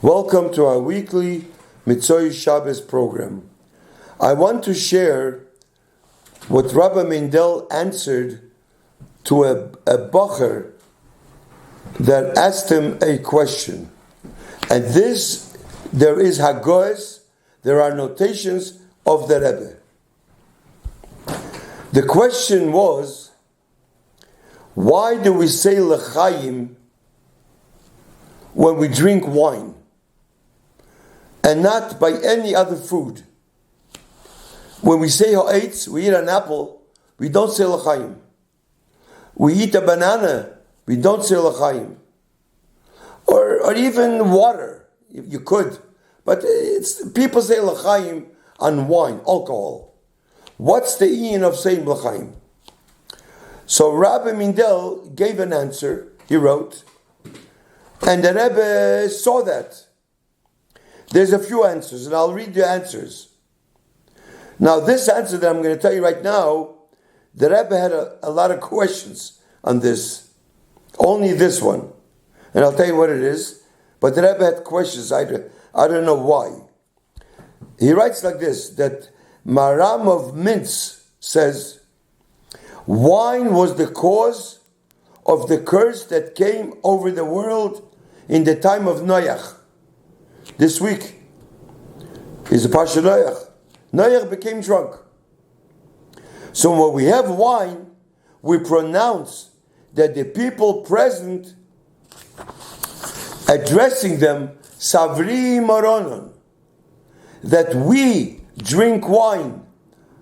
Welcome to our weekly Mitzvah Shabbos program. I want to share what Rabbi Mendel answered to a bacher that asked him a question. And this, there is hagoes, there are notations of the Rebbe. The question was, why do we say l'chaim when we drink wine and not by any other food? When we say ha'etz, we eat an apple, we don't say l'chaim. We eat a banana, we don't say l'chaim. Or even water, you could. But people say l'chaim on wine, alcohol. What's the Ian of saying l'chaim? So Rabbi Mendel gave an answer, he wrote, and the Rebbe saw that. There's a few answers, and I'll read the answers. Now, this answer that I'm going to tell you right now, the Rebbe had a lot of questions on this. Only this one. And I'll tell you what it is. But the Rebbe had questions. I don't know why. He writes like this, that Maram of Mintz says, wine was the cause of the curse that came over the world in the time of Noach. This week is the Parsha Noach. Noach became drunk. So when we have wine, we pronounce that the people present, addressing them, Savri Moronon, that we drink wine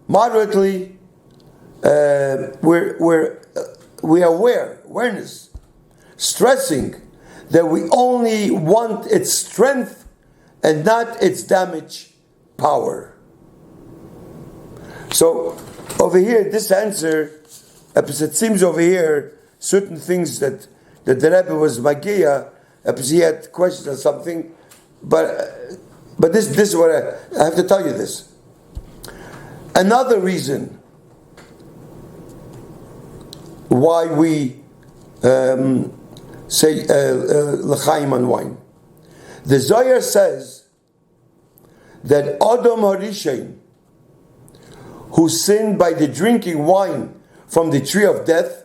moderately. We are awareness, stressing that we only want its strength and not its damage power. So over here, this answer, it seems over here, certain things that the Rebbe was Magiya, he had questions on something, but this is what I have to tell you this. Another reason why we say l'chaim on wine. The Zohar says that Adam HaRishon, who sinned by the drinking wine from the tree of death,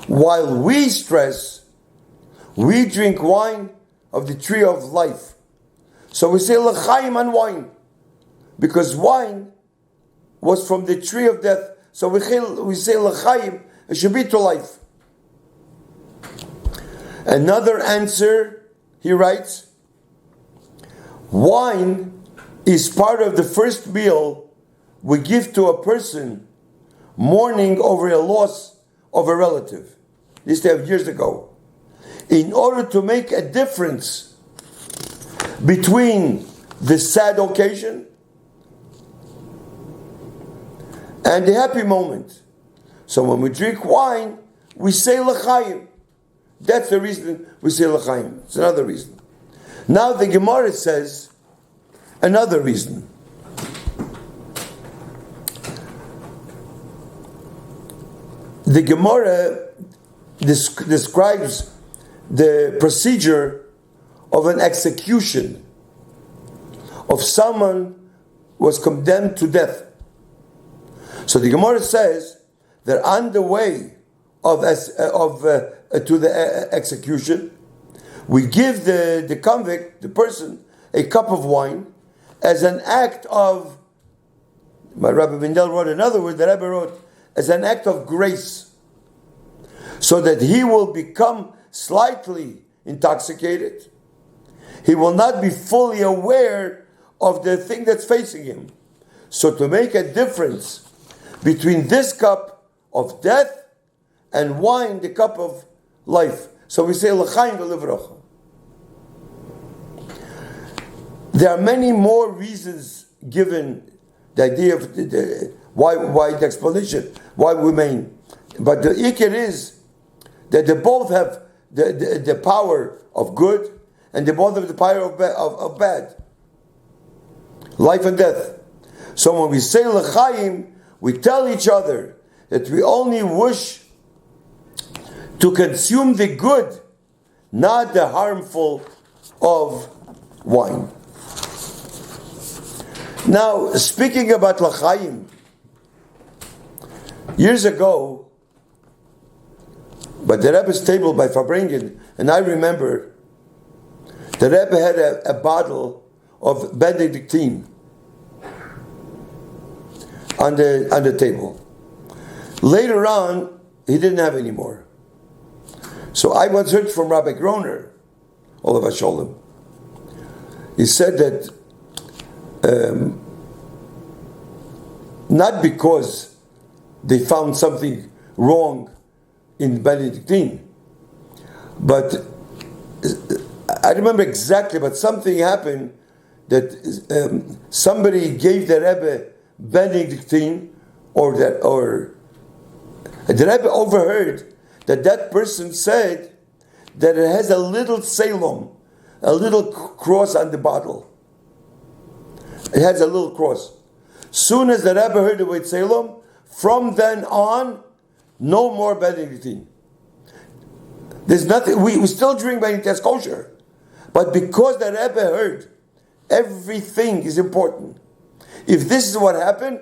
while we stress, we drink wine of the tree of life. So we say l'chaim on wine, because wine was from the tree of death. So we say l'chaim, it should be to life. Another answer, he writes, wine is part of the first meal we give to a person mourning over a loss of a relative. This they have years ago. In order to make a difference between the sad occasion and the happy moment. So when we drink wine, we say l'chaim. That's the reason we say l'chaim. It's another reason. Now the Gemara says another reason. The Gemara describes the procedure of an execution of someone who was condemned to death. So the Gemara says that on the way to the execution, we give the convict, the person, a cup of wine as an act of, my Rabbi Mendel wrote another word, the Rebbe wrote, as an act of grace, so that he will become slightly intoxicated. He will not be fully aware of the thing that's facing him. So to make a difference between this cup of death and wine, the cup of life. So we say l'chaim v'livrocha. There are many more reasons given, the idea of why the explanation, why we remain. But the ikir is that they both have the power of good and they both have the power of bad. Life and death. So when we say l'chaim, we tell each other that we only wish to consume the good, not the harmful of wine. Now, speaking about l'chaim, years ago, by the Rebbe's table by Farbrengen, and I remember the Rebbe had a bottle of Benedictine on the table. Later on, he didn't have any more. So I once heard from Rabbi Groner, Olav Hasholem. He said that not because they found something wrong in Benedictine, but I remember exactly, but something happened that somebody gave the Rebbe Benedictine, or the Rebbe overheard that person said that it has a little Salem, a little cross on the bottle. It has a little cross. Soon as the Rebbe heard the word Salem, from then on, no more Benedictine. There's nothing. We still drink Benedictine as kosher, but because the Rebbe heard, everything is important. If this is what happened,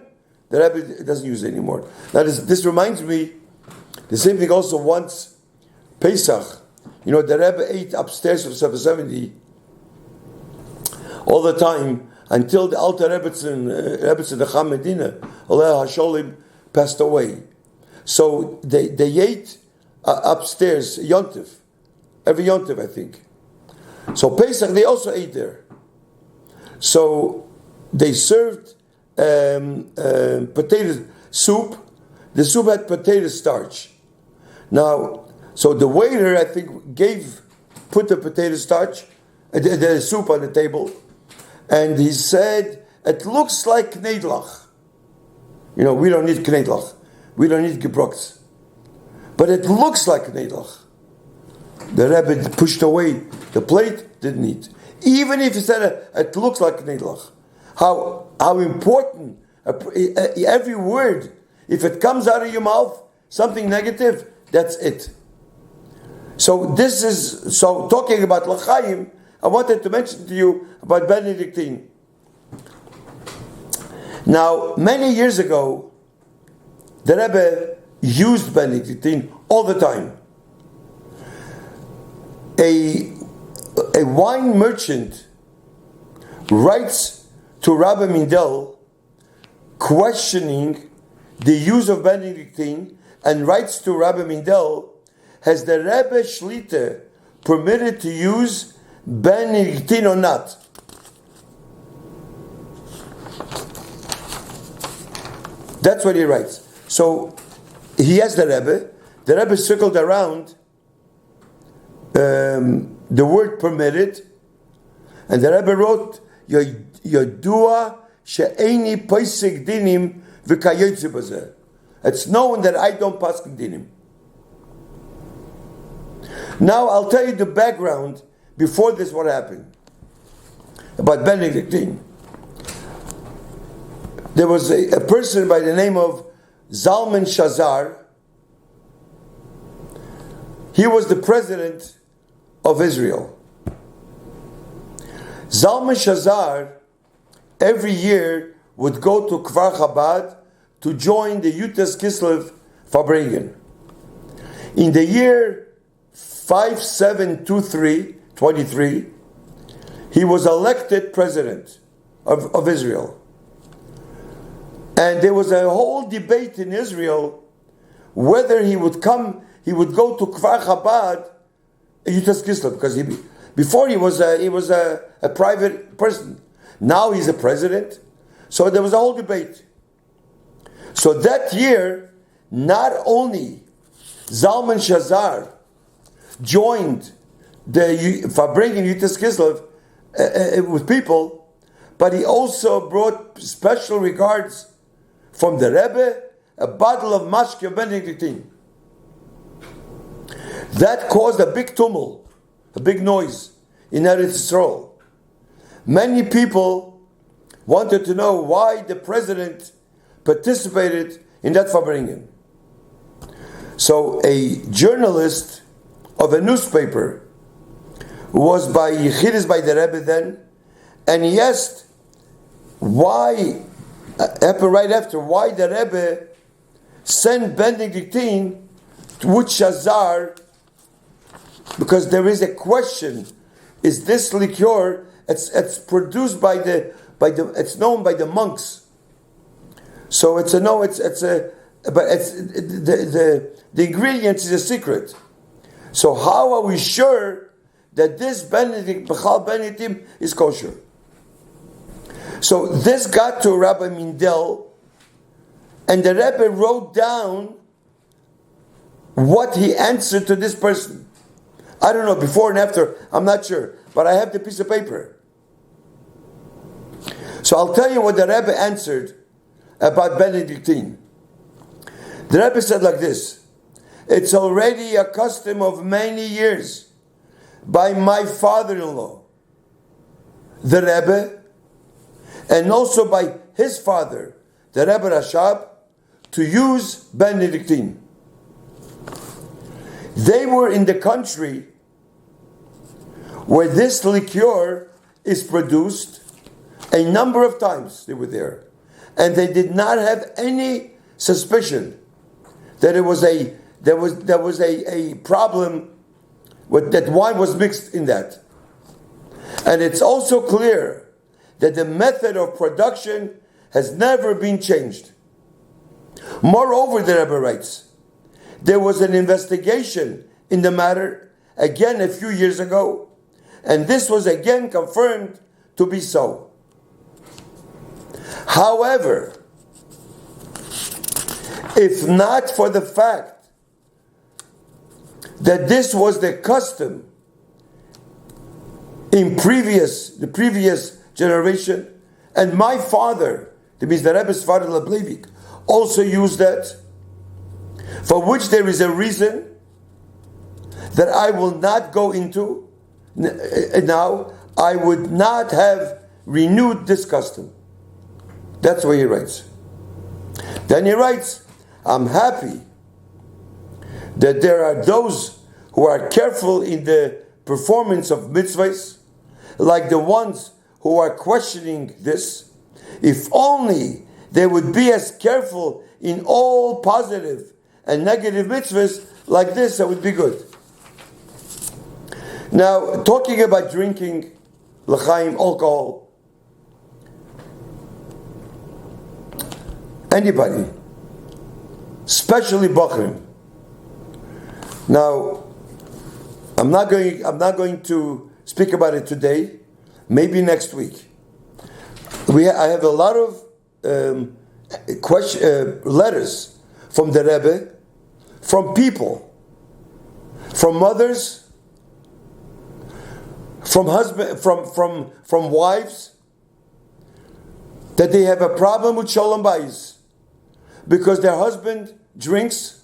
the Rebbe doesn't use it anymore. Now this reminds me, the same thing also once, Pesach. You know, the Rebbe ate upstairs of 770 all the time until the Alter Rebbetzin, the Cham Medina, Allah Hasholim, passed away. So they ate upstairs, Yontif, every Yontif, I think. So Pesach, they also ate there. So they served potato soup. The soup had potato starch. Now, so the waiter, I think, put the potato starch, the soup on the table, and he said, "It looks like knedlach." You know, we don't need knedlach. We don't need gebroks. But it looks like knedlach. The Rebbe pushed away the plate, didn't eat. Even if he said it looks like knedlach. How important, every word, if it comes out of your mouth, something negative, that's it. So talking about l'chaim, I wanted to mention to you about Benedictine. Now, many years ago, the Rebbe used Benedictine all the time. A wine merchant writes to Rabbi Mindel questioning the use of Benedictine, and writes to Rabbi Mindel, has the Rebbe Shlita permitted to use Benedictine or not? That's what he writes. So he asked the Rebbe circled around the word permitted, and the Rebbe wrote, Yodua she'eni poisik dinim v'kayotze bazeh. It's known that I don't paskin dinim. Now I'll tell you the background before this, what happened about Benedictine. There was a person by the name of Zalman Shazar. He was the president of Israel. Zalman Shazar every year would go to Kfar Chabad to join the Yutas Kislev Farbrengen. In the year 5723, he was elected president of Israel. And there was a whole debate in Israel whether he would go to Kfar Chabad, Yutas Kislev, because before he was a private person. Now he's a president. So there was a whole debate. So that year, not only Zalman Shazar joined the Farbrengen Yutas Kislev with people, but he also brought special regards from the Rebbe, a bottle of Mashke Benedictine. That caused a big tumult, a big noise in Eretz Yisrael. Many people wanted to know why the president participated in that Farbrengen. So a journalist of a newspaper was by Yechidus by the Rebbe then, and he asked why, right after, why the Rebbe sent Benedictine with Shazar, because there is a question: is this liqueur? It's produced by the it's known by the monks. So it's a no. It's a but it's the ingredients is a secret. So how are we sure that this Bechal Benedictine is kosher? So this got to Rabbi Mindel, and the Rebbe wrote down what he answered to this person. I don't know, before and after, I'm not sure, but I have the piece of paper. So I'll tell you what the Rebbe answered about Benedictine. The Rebbe said like this: it's already a custom of many years by my father-in-law, the Rebbe, and also by his father, the Rebbe Rashab, to use Benedictine. They were in the country where this liqueur is produced a number of times. They were there, and they did not have any suspicion that it was a problem with that wine was mixed in that. And it's also clear that the method of production has never been changed. Moreover, the Rebbe writes, there was an investigation in the matter again a few years ago, and this was again confirmed to be so. However, if not for the fact that this was the custom in the previous generation, and my father, that means the Rebbe's father Leblevik, also used that, for which there is a reason that I will not go into now, I would not have renewed this custom. That's what he writes. Then he writes, I'm happy that there are those who are careful in the performance of mitzvahs, like the ones who are questioning this. If only they would be as careful in all positive and negative mitzvahs like this, that would be good. Now, talking about drinking l'chaim, alcohol, anybody, especially Bachrim. Now, I'm not going to speak about it today. Maybe next week. I have a lot of letters from the Rebbe, from people, from mothers, from husband, from wives, that they have a problem with shalom bayis because their husband drinks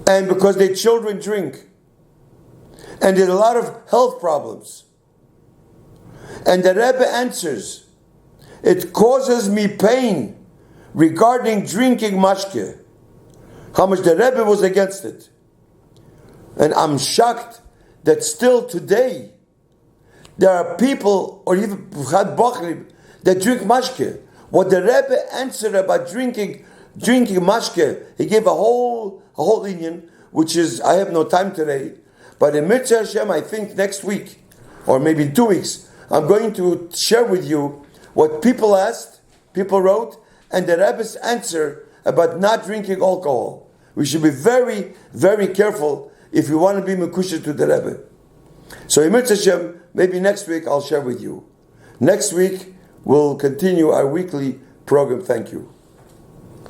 and because their children drink, and there's a lot of health problems. And the Rebbe answers, it causes me pain regarding drinking mashke, how much the Rebbe was against it. And I'm shocked that still today there are people, or even Bachrim, that drink mashke. What the Rebbe answered about drinking mashke, he gave a whole Indian, which is, I have no time today, but in Mitzvah Hashem, I think next week, or maybe in 2 weeks, I'm going to share with you what people asked, people wrote, and the Rebbe's answer about not drinking alcohol. We should be very, very careful if we want to be Mekusha to the Rebbe. So in Mitzvah Hashem, maybe next week I'll share with you. Next week, we'll continue our weekly program. Thank you.